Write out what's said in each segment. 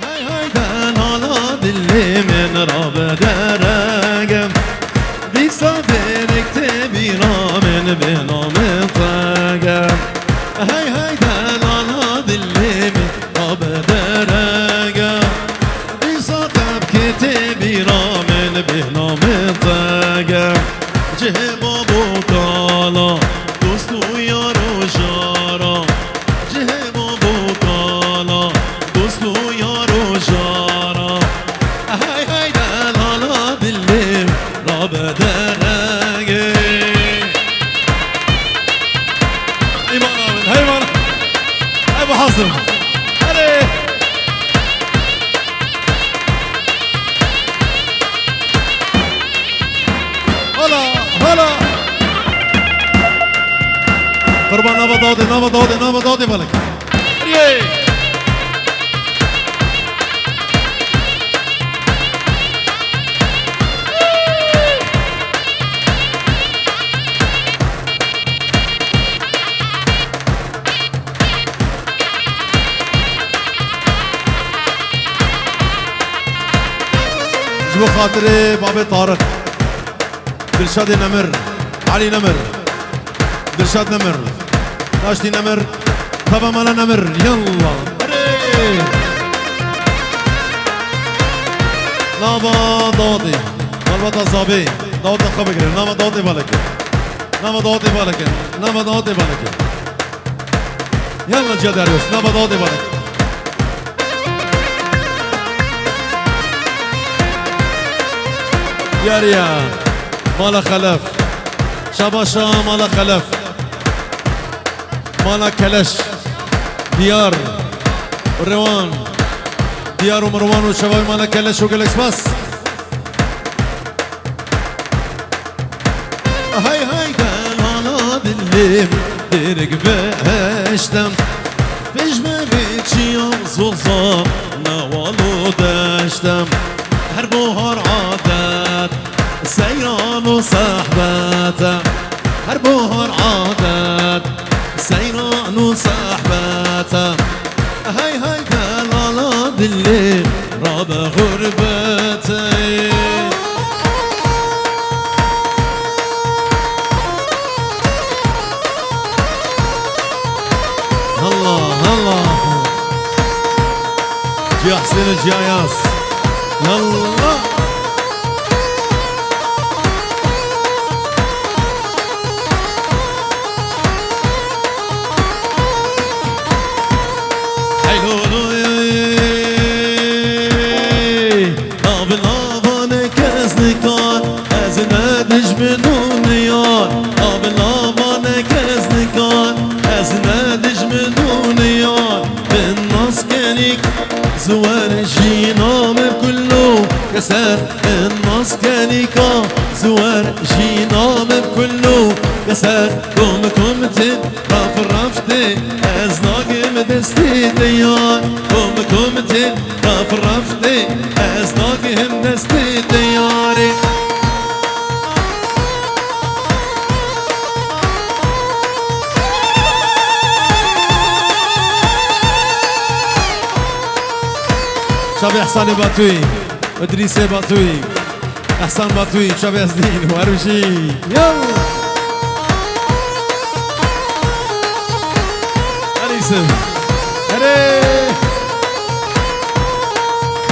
هاي هاي دان على دلي من راب درقم بيصادر كتابي رامن بنام طاقم هاي هاي دان على دلي من راب درقم بيصادر كتابي رامن بنام طاقم جهب ابو كالا دوستو یارو جارا جهب ابو کالا دوستو یارو جارا هاي هاي دلالا دلیم را بدرگه ایمان آمین هاي ایمان هاي ابو حازم هلی هلا هلا قربان نبا دادی بالک ریه جو خاطر باب طارق دلشاد نمر علي نمر دلشاد نمر ناشتي نمر طبعا مالا نمر يلا نابا دادي البته زابي داد خوب بگیره نابا دادی بالکه نابا دادی بالکه نابا دادی بالکه يلا جا داریوس نابا دادی بالکه ياريا مالا خلف شباشا مالا خلف مالا كلش ديار روان ديار ومروان وشباب مالا كلش وجلكس بس هاي هاي قال على دليم درق بهشتم فيش ما بيتشي يوم نوالو دشتم هر بوهر عادت سيران وصحبته هر بوهر عادت سيران وصحبته هاي هاي دلالا دلي راب غربتي الله الله جي حسين الجاياس يلا زوار جينا من كله كسر الناس كانيكا زوار جينا من كله كسر كم رف رفتي ازناقم دستي ديار كم رف رفتي ازناقم دستي دياري شاب احسان باتوي ادريس باتوي احسان باتوي شاب يزدين وارشي يلا اريسم هري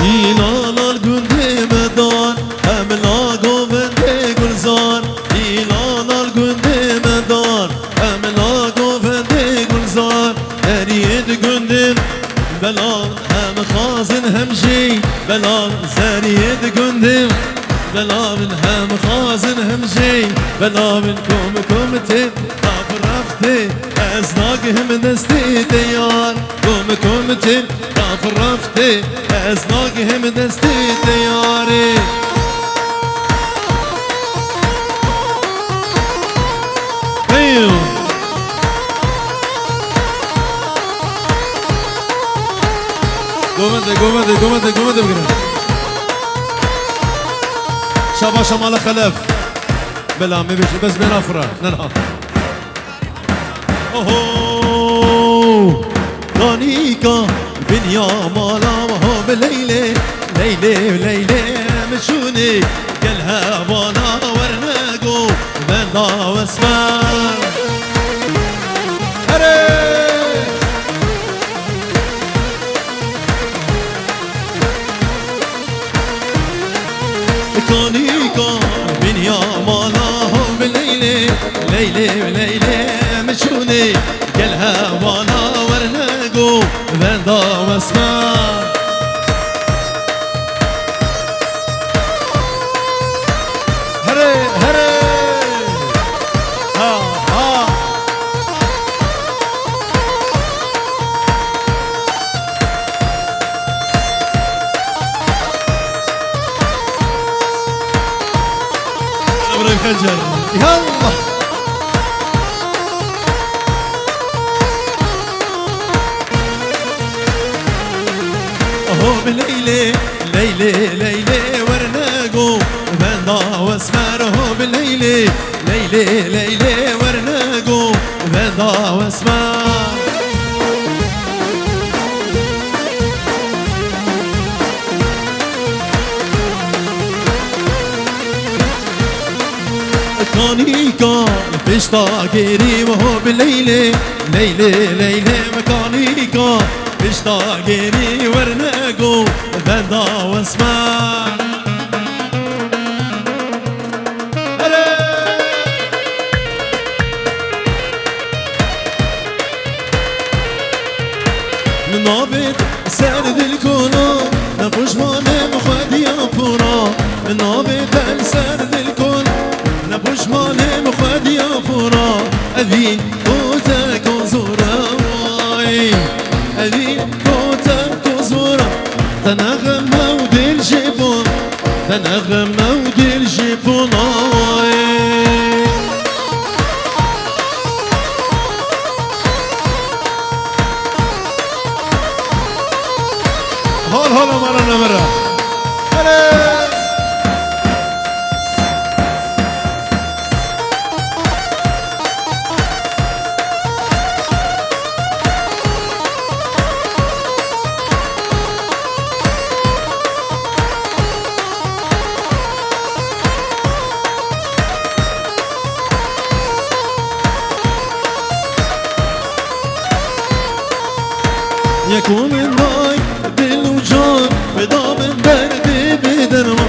يلالا الجندي مدان املا قوفندي قلزان يلالا الجندي مدان املا قوفندي قلزان اريد جندي بلال هم خازن هم جي بلال زانيد قندم بلال هم خازن هم جي بلال كوم تين طاف رفتي ازناقهم دستي ديار كوم تين طاف رفتي ازناقهم دستي دياري قومت بقرن شابا شمال خلف بلا ما بيجي بس بين افرا ننهض اوه دانيكا بنيا مالا بليلي ليلي وليلي مشوني قالها وانا ورناقو بنضا واسمار كونيكا من يا مالهم بليلي ليلي وليلي مشوني قالها وانا ورناقو بنضا واسمار خجر يلا اهو بليلي ليلي ليلي ورناقو بنضا واسمار اهو بليلي ليلي ليلي ورناقو بنضا واسمار مكانيكا بشتا قيري وهو بالليلة ليلة ليلة مكانيكا بشتا قيري ورناقو بنضا واسمع نابد سرد الكونا نبوش ماني مخدي أبورا نابد سرد الكونا نبوش ماني مخدي أبورا أذي كوتا كوزورا واي أذي كوتا كوزورا تنغم مودي الجبون تنغم مودي الجبون واي هول هول مرة يكون الضاي بالوجود بضامن دردي بدرما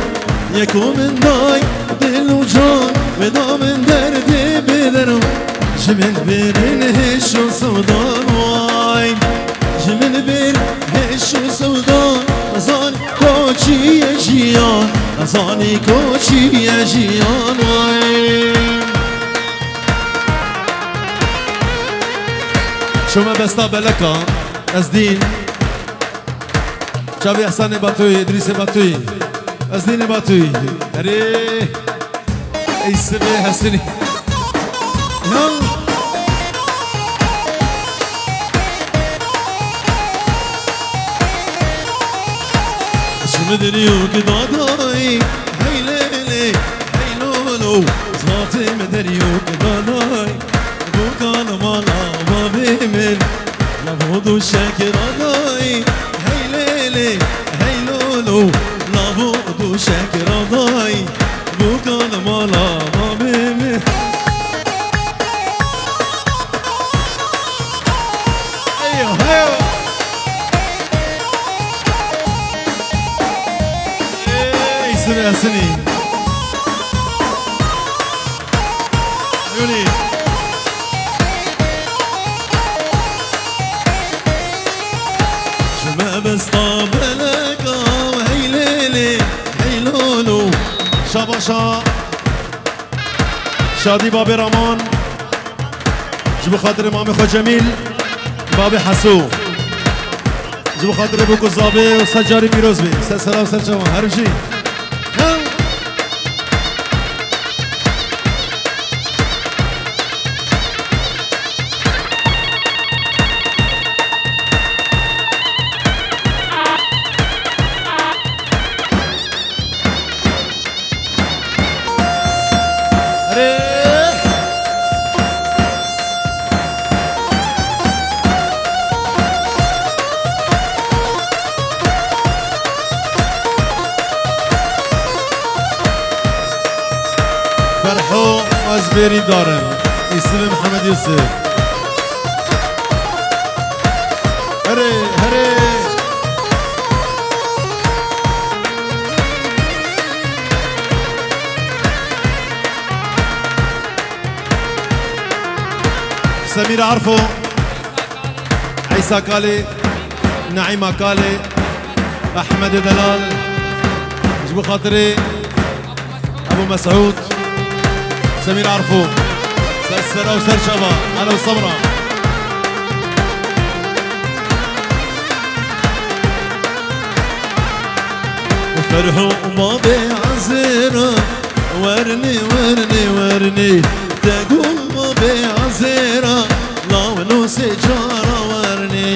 يكون الضاي بالوجود بضامن دردي بدرما جمن بيرن هشو سودان واي جمن بيرن هشو سودان أزاني كوشي يا جيان أزاني كوشي يا جيان واي شو ما بستا بلكا أزدين شابي حسن باتوي إدريس باتوي أزدين باتوي أري أي سبي حسني يلا شو مدري وكداداي هاي ليلي هاي لولو صوتي مدري وكداداي بوكان مالا ما بيمن لابودو شاكر ضاي هاي ليلي هاي لولو لابودو شاكر ضاي بوكان مالا ما بيمن ايوه ايوه ايه سنة سنين عيوني بس طابلك وهي ليلي هي لولو شاباشا شادي بابي رمان جبو خاطر امام خو جميل بابي حسو جبو خاطر بوكو زابي وسجاري بيروزبي سلام سلام هر شي از بری دارم اسم محمد یوسف هره هره سمير عرفو عيسى كالي نعيمة كالي أحمد دلال جبو خاطري أبو مسعود سمير عرفو سرسرة وسرشبة أنا وصبرة فرحوا وماضي عزيرة ورني ورني ورني تقوم بعزيرة لو سجارة ورني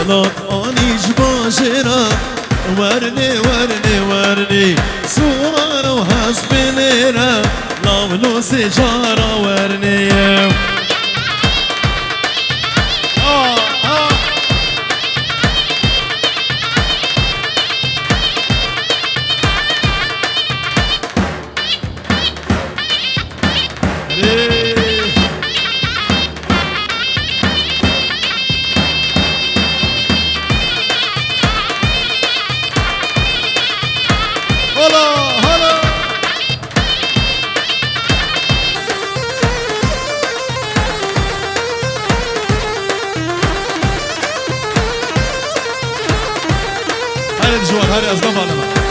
خلط آنيش باشرة ورني ورني ورني سوار وحسب ليرة لو سجارة ورني الجوار هاري أصدام على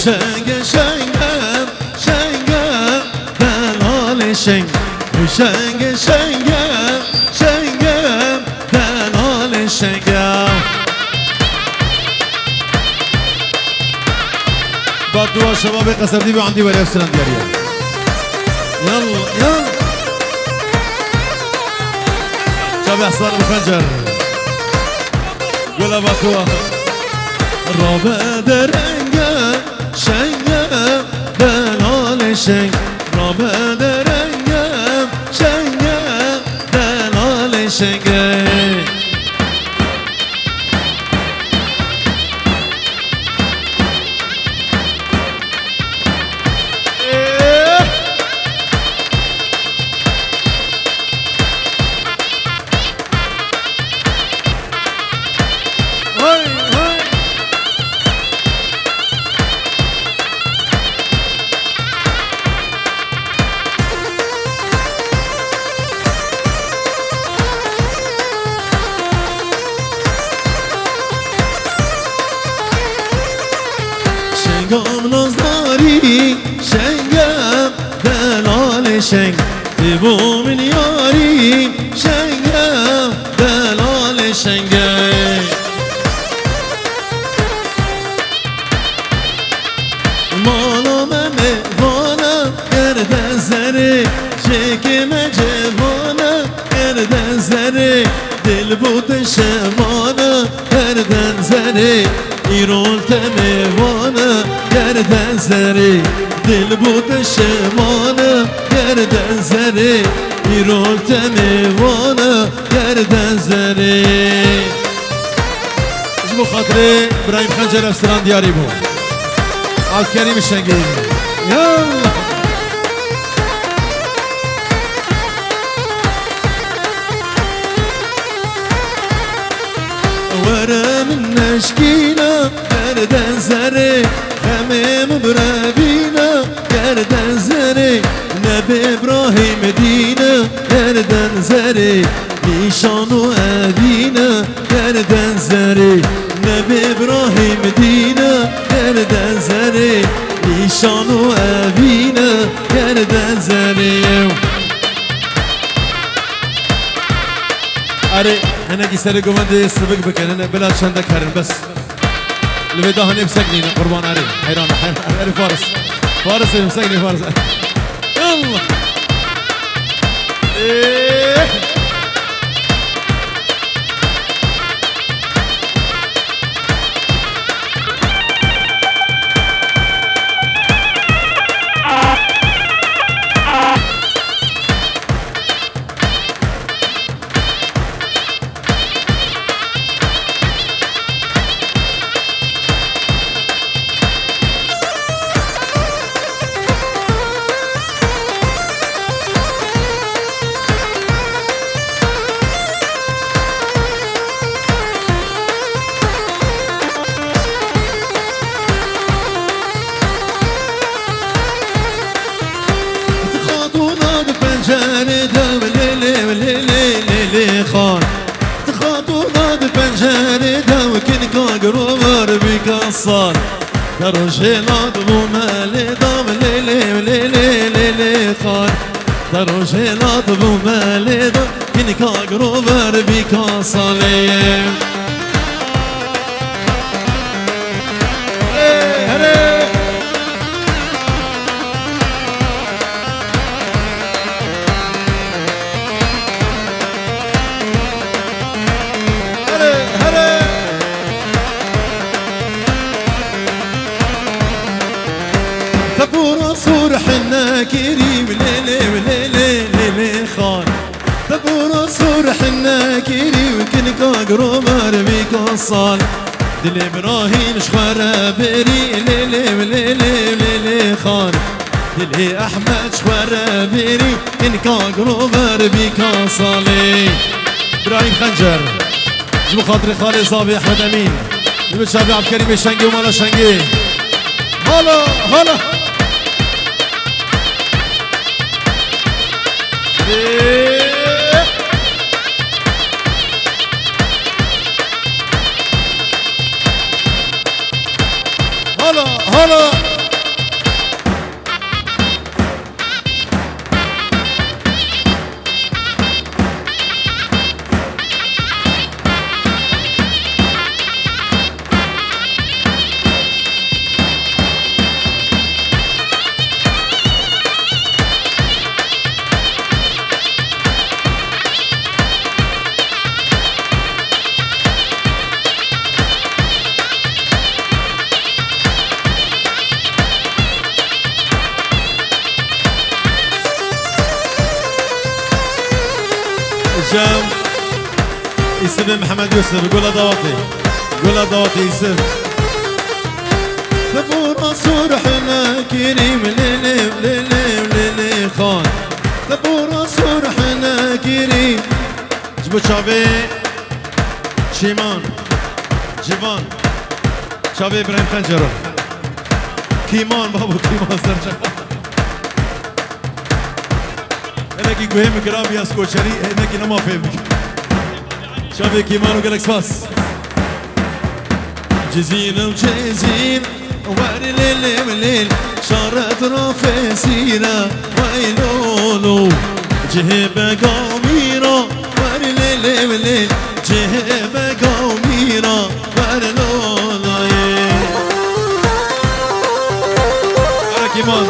شنگ شنگم شنگم دلال شنگ شنگ شنگم شنگم دلال شنگم بعد دوا شباب قصر دي عندي ولا يفسرن دياريا يلا يلا شباب حصان الخنجر قول باتوا رابع درنگم شنگم دلال شنگ رابع درنگم شنگم دلال شنگم شنگم نازداری شنگم دلال شنگ دیبو من یاری شنگم دلال شنگم مالا منه که مجبانه گردن زره دل بود شمانه گردن زره ایران تمیوانه گردن زره دل بود شمانه گردن زره ایران تمیوانه گردن زره جبو خاطره ابراهیم خنجر افسران دیاری بود از کریم شنگی یالله ورا من نشكينا گردن زره خمم برابينا گردن زره نبي ابراهيم دينا گردن زره نشانو ابينا گردن زره نبي ابراهيم دينا گردن زره نشانو ابينا گردن زره اره هنگی سر گوانده سبک بکن هنگ بلاد چنده کرن بس لبدا هنی بسکنین قربان اره حیران اره فارس فارس بسکنین فارس يلا پنجره دم لیلی خان تخاطو داد پنجره دم کن کاغرو بر بیکسان دروشلات بومل دم لیلی خان دروشلات بومل دم کن کاغرو بر بیکسان تبورا صور حنا كريم ليلي خان تبورا صور حنا كريم كن كاغرو مرمي كوصال دل ابراهيم شخورا بري ليلي خان دل احمد شخورا بري كن كاغرو مرمي كوصال ابراهيم خنجر جبو خاطر خالي صابي احمد امين جبو شابي عبد الكريم الشنقي ومالا شنقي هلا هلا هلا هلا جام يسب محمد يوسف قول ضواطي قول ضواطي يسب ثبور صرحنا كريم ليلي خان ثبور صرحنا كريم جبو شافي شيمان جيفان شافي ابراهيم خنجر كيمان بابو كيمان سرجا هناكي قوهم كرامي اسكوشري هناكي نما فهمك شافي كيمان وقالك سباس جزين وجزين واري الليل شارت رافي سيرة ويلولو جهبة قوميرة واري الليل جهبة قوميرة واري لولو كيمان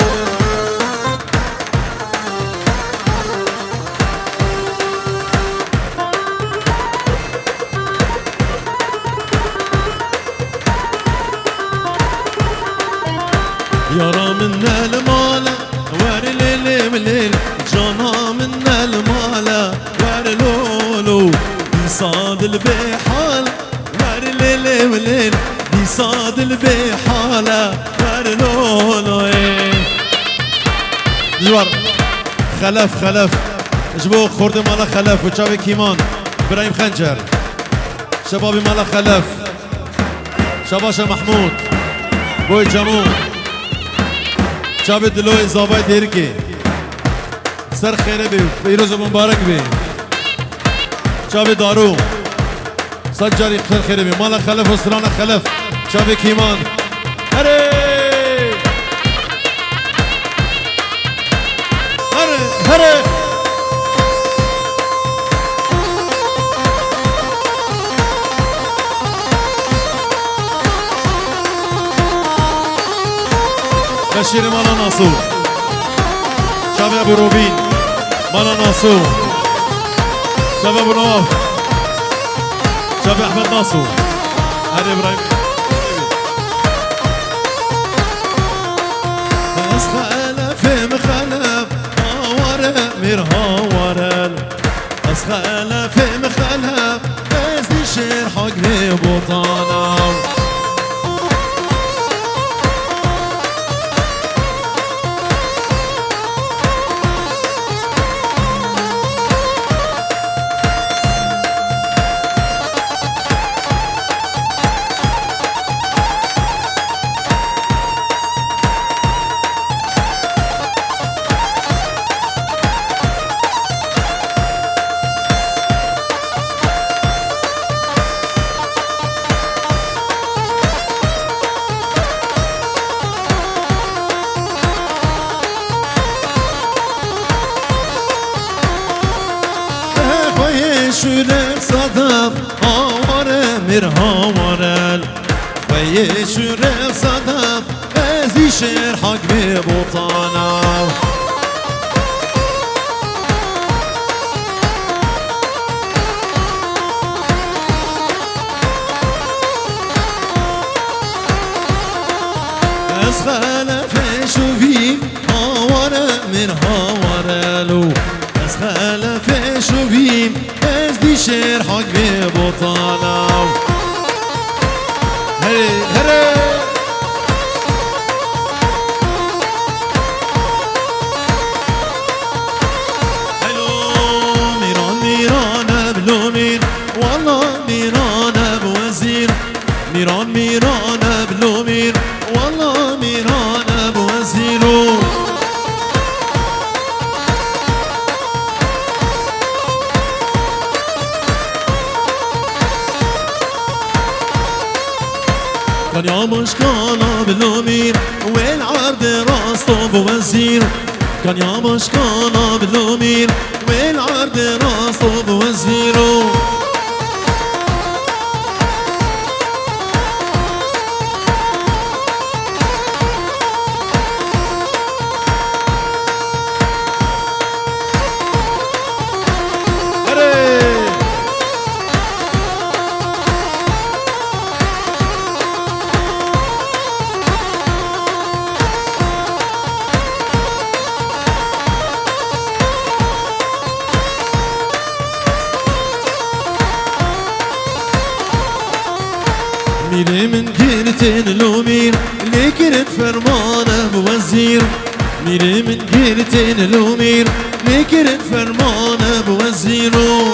يارا منا المالا وار ليل مليل جانا منا المالا وار لولو بصاد البحال وار ليل مليل بصاد البحالة وار لولو جوار خلف جبو خورد مالا خلف وشاوي كيمان إبراهيم خنجر شبابي مالا خلف شباشا محمود بوي جامو شابي دلوي زاباي ديركي سر خيري بي بيروز مبارك بي شابي دارو سجاري سر خيري بي مالا خلف وسرانا خلف شابي كيمان هري هري هري بشير مالا ناصور شابي ابو روبين مالا ناصور شابي ابو نواف شابي احمد ناصور هادي ابراهيم بس خلف مخلف هاورا مير هاورا بس خلف مخلف بس دي شير حق بوطانا شورم صدف هاوره میر هاورل وی شورم صدف ازی شیر حق به بوطانا از خلف شوفی هاوره میر هاورلو از خلف شوفیم از دی شیر حق به بوطانا هره هره هلو میران میران ابلو میر والله میران اب وزیر میران میران ابلو میر والله میران اب وزیرو كان يا مشكالة بالأمير والعرض راسه بوزير كان يا مشكالة بالأمير والعرض راسه بوزيره ميري من قيرتين لومير اللي كرت فرمانه بوزير ميري من قيرتين لومير اللي كرت فرمانه بوزيرو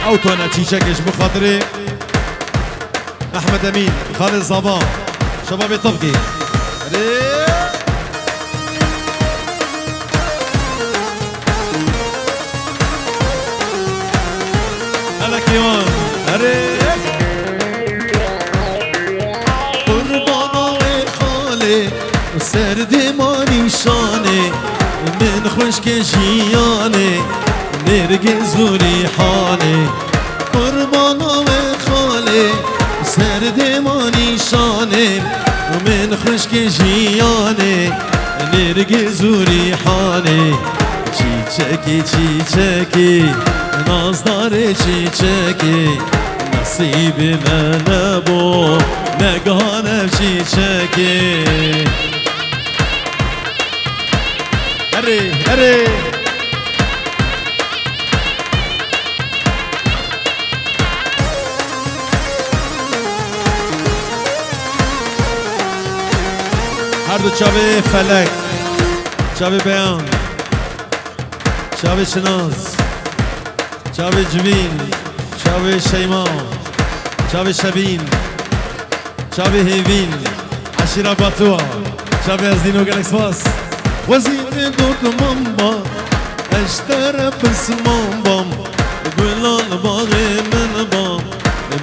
او تونا تشيشكش بخاطري احمد امين خالد صباح شباب الطفقي هلا كيوان قربانا خالي وسرد ماني شاني من خوش كجياني نرگز و ریحانه قربانا و خاله سرد ما نیشانه من خشک جیانه نرگز و ریحانه چیچکی چیچکی نازدار چیچکی نصیب من بو نگانم چیچکی هری هری هر دو چاوه فلک چاوه بیان چاوه شناز چاوه جوین چاوه شیما چاوه شبین چاوه هیوین عشیره باتوا چاوه از دینو گلکس باس وزید دوت مامبا اشتر بس مامبام گلان باغ من بام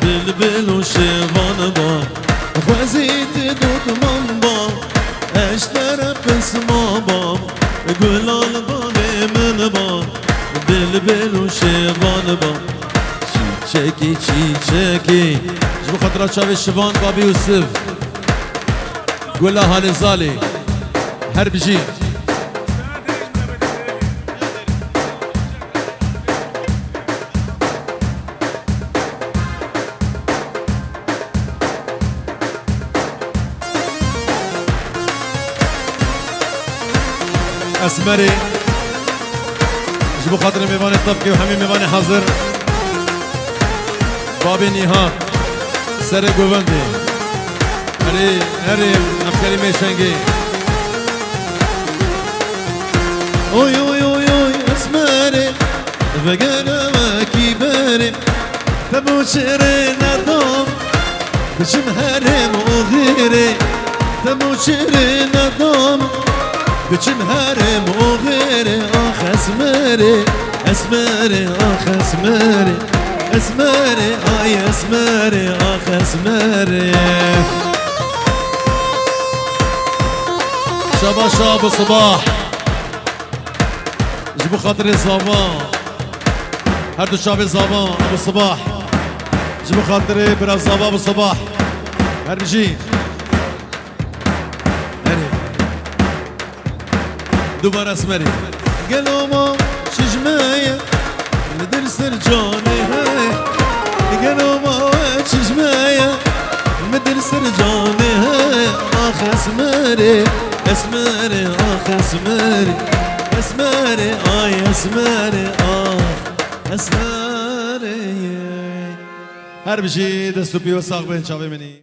بلبل و شیوان بام وزید دوت مامبا اشتر بس مامبام گلان باغ من بام بلبل و شیوان بام چیچکی چیچکی جبو خاطرات چاوه شیوان بابی یوسف گله حال زالی هر بجی اسمري جبو خاطر ميواني طبقي وحمي ميواني حاضر بابي نهاد سر گووندي هري افكاري ميشنگي اوي اوي اوي اوي اسمري بقنا ما كبري تبو شيرين ادم بشم هرم وغيري تبو شيرين ادم بچم هرم و غیره آخ اسمره اسمره آخ اسمره اسمره آی اسمره آخ اسمره شبا شاب و صباح جبو خاطر زابان هر دو شاب زابان ابو صباح جبو خاطر برا زابان ابو صباح هر بجی دوباره اسمري قالوا ما شجماية مدر سرجاني هاي قالوا ما شجماية مدر سرجاني هاي اخ اسمري اسمري اخ اسمري اسمري اي اسمري اخ اسمري هر بشي دستو بيو ساق بين شاوي مني